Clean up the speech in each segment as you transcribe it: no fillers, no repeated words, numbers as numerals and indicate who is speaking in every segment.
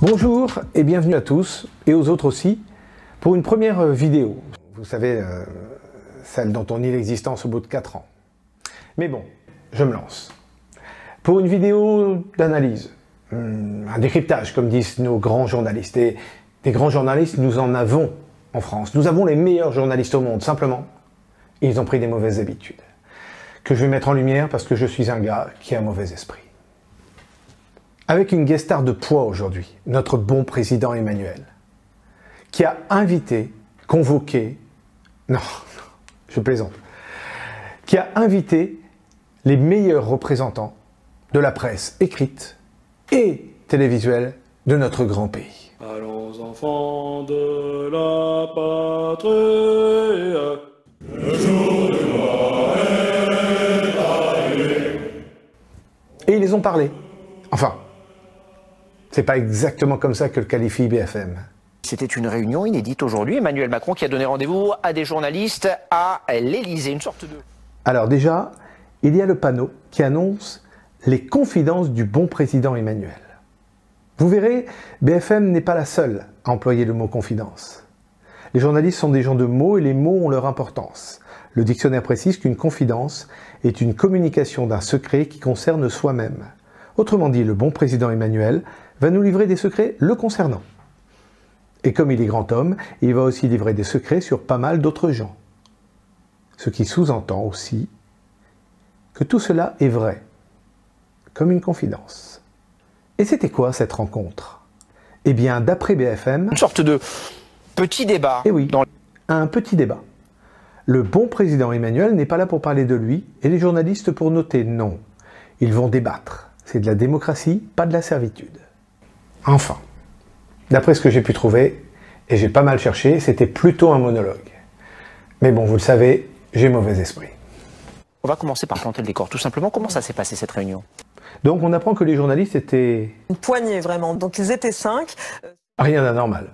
Speaker 1: Bonjour et bienvenue à tous, et aux autres aussi, pour une première vidéo. Vous savez, celle dont on nie l'existence au bout de 4 ans. Mais bon, je me lance. Pour une vidéo d'analyse, un décryptage, comme disent nos grands journalistes. Et des grands journalistes, nous en avons en France. Nous avons les meilleurs journalistes au monde, simplement. Ils ont pris des mauvaises habitudes. Que je vais mettre en lumière parce que je suis un gars qui a un mauvais esprit. Avec une guest star de poids aujourd'hui, notre bon président Emmanuel, qui a invité, convoqué, non, je plaisante, qui a invité les meilleurs représentants de la presse écrite et télévisuelle de notre grand pays.
Speaker 2: Allons enfants de la patrie, le jour de gloire est arrivé.
Speaker 1: Et ils les ont parlé. Enfin, c'est pas exactement comme ça que le qualifie BFM.
Speaker 3: C'était une réunion inédite aujourd'hui. Emmanuel Macron qui a donné rendez-vous à des journalistes à l'Élysée, une sorte de...
Speaker 1: Alors déjà, il y a le panneau qui annonce les confidences du bon président Emmanuel. Vous verrez, BFM n'est pas la seule à employer le mot confidence. Les journalistes sont des gens de mots et les mots ont leur importance. Le dictionnaire précise qu'une confidence est une communication d'un secret qui concerne soi-même. Autrement dit, le bon président Emmanuel va nous livrer des secrets le concernant. Et comme il est grand homme, il va aussi livrer des secrets sur pas mal d'autres gens. Ce qui sous-entend aussi que tout cela est vrai, comme une confidence. Et c'était quoi cette rencontre? Eh bien, d'après BFM...
Speaker 3: Une sorte de petit débat.
Speaker 1: Eh oui, un petit débat. Le bon président Emmanuel n'est pas là pour parler de lui, et les journalistes pour noter, non. Ils vont débattre. C'est de la démocratie, pas de la servitude. Enfin, d'après ce que j'ai pu trouver, et j'ai pas mal cherché, c'était plutôt un monologue. Mais bon, vous le savez, j'ai mauvais esprit.
Speaker 3: On va commencer par planter le décor, tout simplement. Comment ça s'est passé cette réunion?
Speaker 1: Donc on apprend que les journalistes étaient...
Speaker 4: Une poignée vraiment, donc ils étaient 5.
Speaker 1: Rien d'anormal.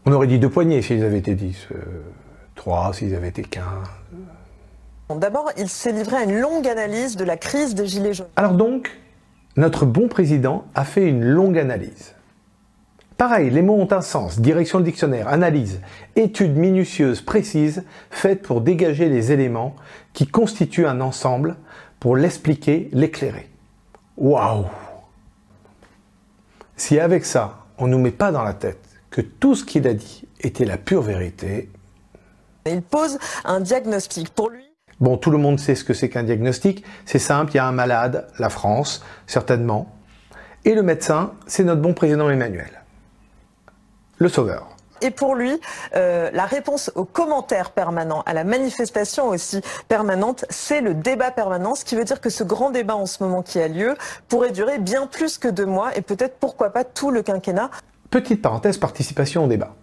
Speaker 1: On aurait dit 2 poignées s'ils avaient été 10, 3 s'ils avaient été 15...
Speaker 4: D'abord, il s'est livré à une longue analyse de la crise des Gilets jaunes.
Speaker 1: Alors donc, notre bon président a fait une longue analyse. Pareil, les mots ont un sens, direction le dictionnaire, analyse, étude minutieuse, précise, faite pour dégager les éléments qui constituent un ensemble, pour l'expliquer, l'éclairer. Waouh! Si avec ça, on ne nous met pas dans la tête que tout ce qu'il a dit était la pure vérité...
Speaker 4: Il pose un diagnostic pour lui.
Speaker 1: Bon, tout le monde sait ce que c'est qu'un diagnostic. C'est simple, il y a un malade, la France, certainement. Et le médecin, c'est notre bon président Emmanuel. Le sauveur.
Speaker 4: Et pour lui, la réponse aux commentaires permanents, à la manifestation aussi permanente, c'est le débat permanent, ce qui veut dire que ce grand débat en ce moment qui a lieu pourrait durer bien plus que 2 mois et peut-être, pourquoi pas, tout le quinquennat.
Speaker 1: Petite parenthèse, participation au débat.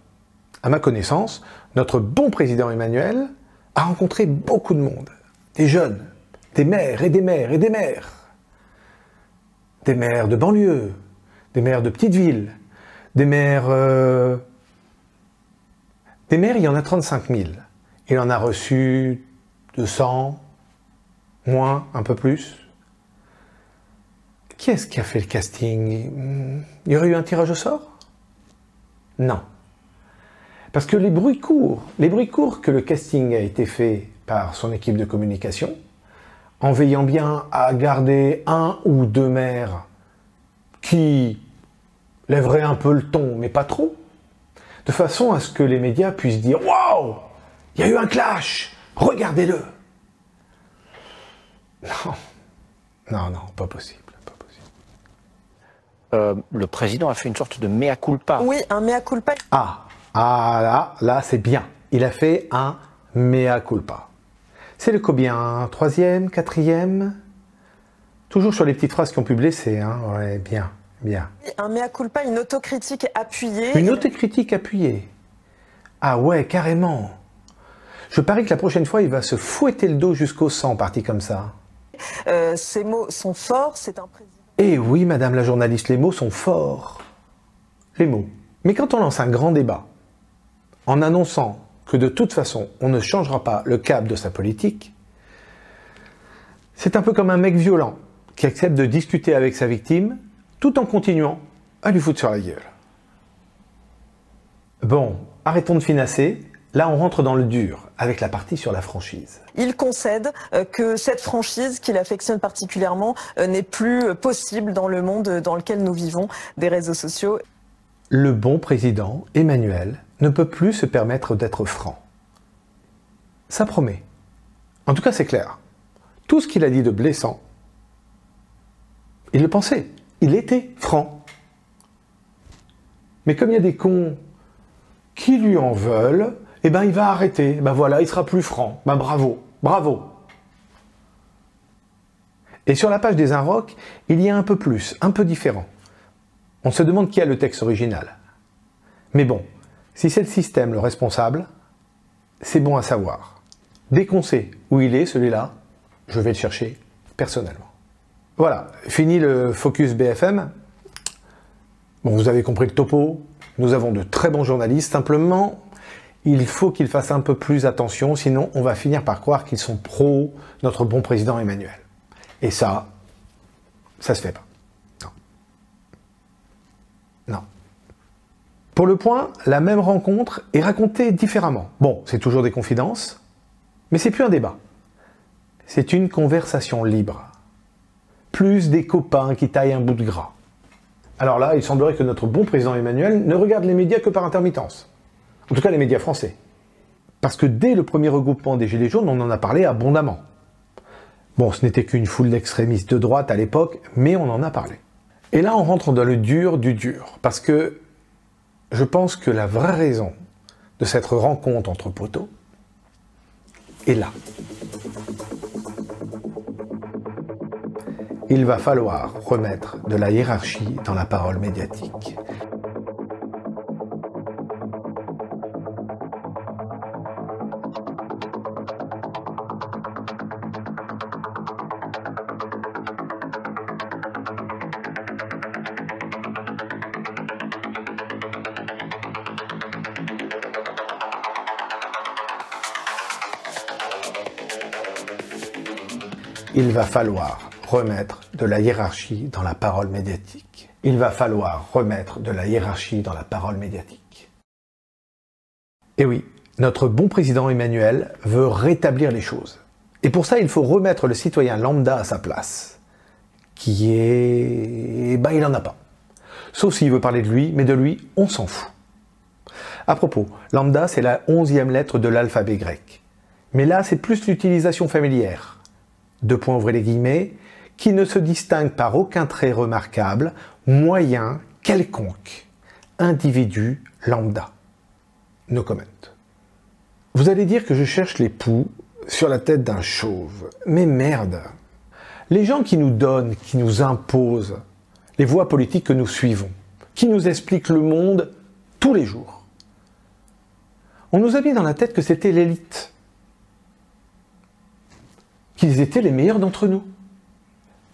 Speaker 1: À ma connaissance, notre bon président Emmanuel a rencontré beaucoup de monde. Des jeunes, des maires et des maires et des maires. Des maires de banlieue, des maires de petites villes, des maires... Des maires, il y en a 35 000. Il en a reçu 200, moins, un peu plus. Qui est-ce qui a fait le casting? Il y aurait eu un tirage au sort? Non. Parce que les bruits courent que le casting a été fait par son équipe de communication, en veillant bien à garder 1 ou 2 maires qui lèveraient un peu le ton, mais pas trop, de façon à ce que les médias puissent dire « Waouh, il y a eu un clash, regardez-le !» Non, pas possible.
Speaker 3: Le président a fait une sorte de mea culpa.
Speaker 4: Oui, un mea culpa.
Speaker 1: Là, c'est bien. Il a fait un mea culpa. C'est le combien? 3e, 4e? Toujours sur les petites phrases qui ont pu blesser, hein? Ouais, bien.
Speaker 4: Un mea culpa, une autocritique appuyée.
Speaker 1: Une autocritique appuyée. Ah ouais, carrément. Je parie que la prochaine fois, il va se fouetter le dos jusqu'au sang, parti comme ça.
Speaker 4: Ces mots sont forts, c'est un président.
Speaker 1: Eh oui, madame la journaliste, les mots sont forts. Les mots. Mais quand on lance un grand débat, en annonçant que de toute façon, on ne changera pas le cap de sa politique, c'est un peu comme un mec violent qui accepte de discuter avec sa victime tout en continuant à lui foutre sur la gueule. Bon, arrêtons de finasser. Là, on rentre dans le dur, avec la partie sur la franchise.
Speaker 4: Il concède que cette franchise qu'il affectionne particulièrement n'est plus possible dans le monde dans lequel nous vivons, des réseaux sociaux.
Speaker 1: Le bon président, Emmanuel, ne peut plus se permettre d'être franc. Ça promet. En tout cas, c'est clair. Tout ce qu'il a dit de blessant, il le pensait. Il était franc. Mais comme il y a des cons qui lui en veulent, eh ben il va arrêter. Ben voilà, il sera plus franc. Ben bravo, bravo. Et sur la page des Inrocks, il y a un peu plus, un peu différent. On se demande qui a le texte original. Mais bon, si c'est le système le responsable, c'est bon à savoir. Dès qu'on sait où il est, celui-là, je vais le chercher personnellement. Voilà, fini le focus BFM. Bon, vous avez compris le topo. Nous avons de très bons journalistes. Simplement, il faut qu'ils fassent un peu plus attention, sinon on va finir par croire qu'ils sont pro notre bon président Emmanuel. Et ça se fait pas. Non. Non. Pour Le Point, la même rencontre est racontée différemment. Bon, c'est toujours des confidences, mais c'est plus un débat. C'est une conversation libre. Plus des copains qui taillent un bout de gras. Alors là, il semblerait que notre bon président Emmanuel ne regarde les médias que par intermittence. En tout cas, les médias français. Parce que dès le premier regroupement des Gilets jaunes, on en a parlé abondamment. Bon, ce n'était qu'une foule d'extrémistes de droite à l'époque, mais on en a parlé. Et là, on rentre dans le dur du dur. Parce que je pense que la vraie raison de cette rencontre entre poteaux est là. Il va falloir remettre de la hiérarchie dans la parole médiatique. Il va falloir remettre de la hiérarchie dans la parole médiatique. Il va falloir remettre de la hiérarchie dans la parole médiatique. Et oui, notre bon président Emmanuel veut rétablir les choses. Et pour ça, il faut remettre le citoyen lambda à sa place. Qui est... ben, il n'en a pas. Sauf s'il veut parler de lui, mais de lui, on s'en fout. À propos, lambda, c'est la 11e lettre de l'alphabet grec. Mais là, c'est plus l'utilisation familière. Deux points, ouvrez les guillemets, qui ne se distingue par aucun trait remarquable, moyen, quelconque. Individu lambda. No comment. Vous allez dire que je cherche les poux sur la tête d'un chauve. Mais merde. Les gens qui nous donnent, qui nous imposent, les voies politiques que nous suivons, qui nous expliquent le monde tous les jours. On nous a mis dans la tête que c'était l'élite. Qu'ils étaient les meilleurs d'entre nous.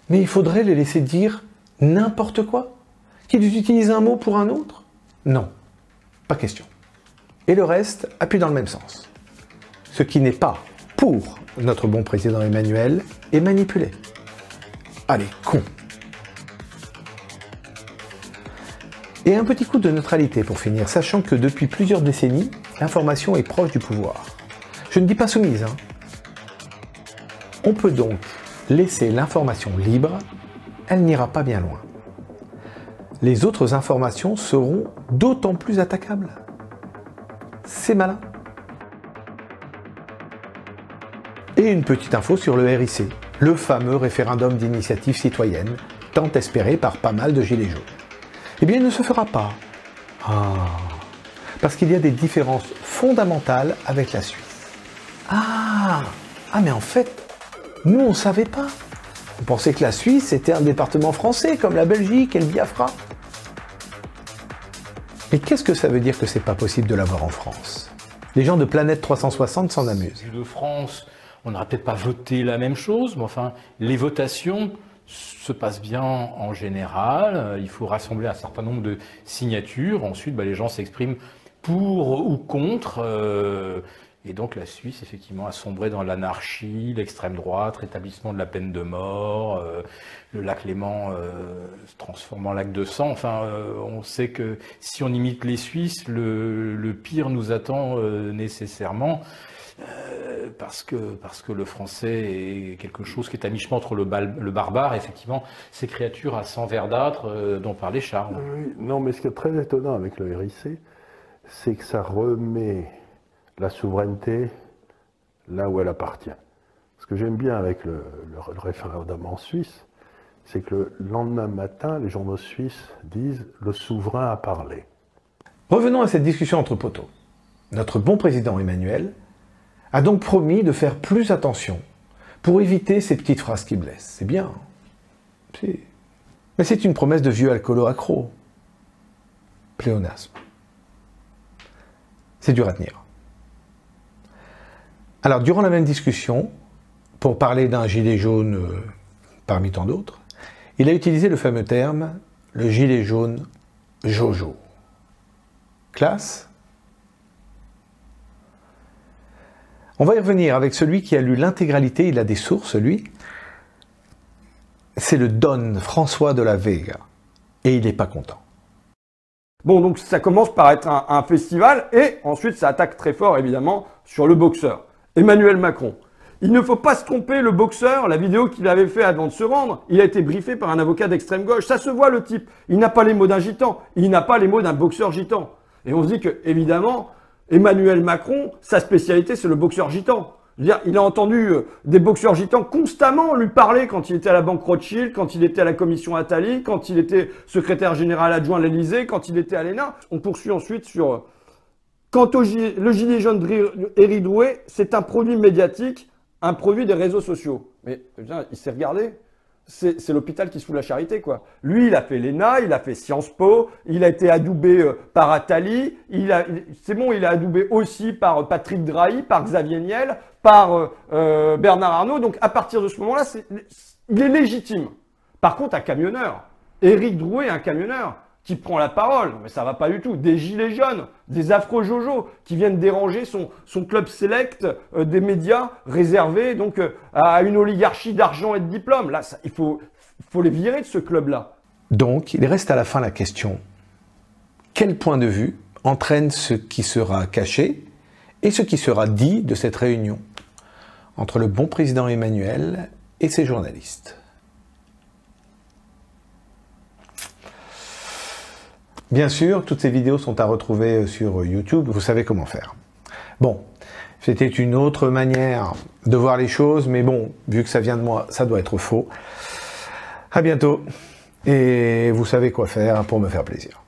Speaker 1: Mais il faudrait les laisser dire n'importe quoi. Qu'ils utilisent un mot pour un autre. Non, pas question. Et le reste appuie dans le même sens. Ce qui n'est pas pour notre bon président Emmanuel est manipulé. Allez, con. Et un petit coup de neutralité pour finir, sachant que depuis plusieurs décennies, l'information est proche du pouvoir. Je ne dis pas soumise, hein. On peut donc laisser l'information libre, elle n'ira pas bien loin. Les autres informations seront d'autant plus attaquables. C'est malin. Et une petite info sur le RIC, le fameux référendum d'initiative citoyenne, tant espéré par pas mal de gilets jaunes. Eh bien, il ne se fera pas. Parce qu'il y a des différences fondamentales avec la Suisse. Mais en fait, nous, on ne savait pas. On pensait que la Suisse était un département français, comme la Belgique et le Biafra. Mais qu'est-ce que ça veut dire que c'est pas possible de l'avoir en France? Les gens de Planète 360 s'en amusent.
Speaker 5: De France, on n'aurait peut-être pas voté la même chose, mais enfin, les votations se passent bien en général. Il faut rassembler un certain nombre de signatures. Ensuite, les gens s'expriment pour ou contre. Et donc la Suisse, effectivement, a sombré dans l'anarchie, l'extrême droite, rétablissement de la peine de mort, le lac Léman se transforme en lac de sang. Enfin, on sait que si on imite les Suisses, le pire nous attend nécessairement. Parce que le français est quelque chose qui est à mi-chemin entre le barbare et effectivement ces créatures à sang verdâtre dont parlait Charles.
Speaker 6: Oui, non, mais ce qui est très étonnant avec le RIC, c'est que ça remet la souveraineté là où elle appartient. Ce que j'aime bien avec le référendum en Suisse, c'est que le lendemain matin, les journaux suisses disent « le souverain a parlé ».
Speaker 1: Revenons à cette discussion entre poteaux. Notre bon président Emmanuel a donc promis de faire plus attention pour éviter ces petites phrases qui blessent. C'est bien. Mais c'est une promesse de vieux alcoolo accro. Pléonasme. C'est dur à tenir. Alors, durant la même discussion, pour parler d'un gilet jaune parmi tant d'autres, il a utilisé le fameux terme « le gilet jaune Jojo ». Classe ? On va y revenir avec celui qui a lu l'intégralité, il a des sources, lui. C'est le Don François de la Vega. Et il n'est pas content.
Speaker 7: Bon, donc ça commence par être un festival et ensuite ça attaque très fort, évidemment, sur le boxeur, Emmanuel Macron. Il ne faut pas se tromper, le boxeur, la vidéo qu'il avait fait avant de se rendre, il a été briefé par un avocat d'extrême gauche. Ça se voit, le type. Il n'a pas les mots d'un gitan. Il n'a pas les mots d'un boxeur gitan. Et on se dit que, évidemment, Emmanuel Macron, sa spécialité, c'est le boxeur gitan. Je veux dire, il a entendu des boxeurs gitans constamment lui parler quand il était à la Banque Rothschild, quand il était à la commission Attali, quand il était secrétaire général adjoint à l'Élysée, quand il était à l'ENA. On poursuit ensuite sur... Quant au le gilet jaune Éric Drouet, c'est un produit médiatique, un produit des réseaux sociaux. Mais il s'est regardé. C'est l'hôpital qui se fout la charité, quoi. Lui, il a fait l'ENA, il a fait Sciences Po, il a été adoubé par Attali, c'est bon, il a adoubé aussi par Patrick Drahi, par Xavier Niel, par Bernard Arnault. Donc, à partir de ce moment-là, il est légitime. Par contre, un camionneur, Éric Drouet, un camionneur qui prend la parole, mais ça va pas du tout. Des gilets jaunes, des affreux Jojo qui viennent déranger son club select des médias réservés donc à une oligarchie d'argent et de diplôme. Là, il faut les virer de ce club-là.
Speaker 1: Donc, il reste à la fin la question. Quel point de vue entraîne ce qui sera caché et ce qui sera dit de cette réunion entre le bon président Emmanuel et ses journalistes? Bien sûr, toutes ces vidéos sont à retrouver sur YouTube, vous savez comment faire. Bon, c'était une autre manière de voir les choses, mais bon, vu que ça vient de moi, ça doit être faux. À bientôt, et vous savez quoi faire pour me faire plaisir.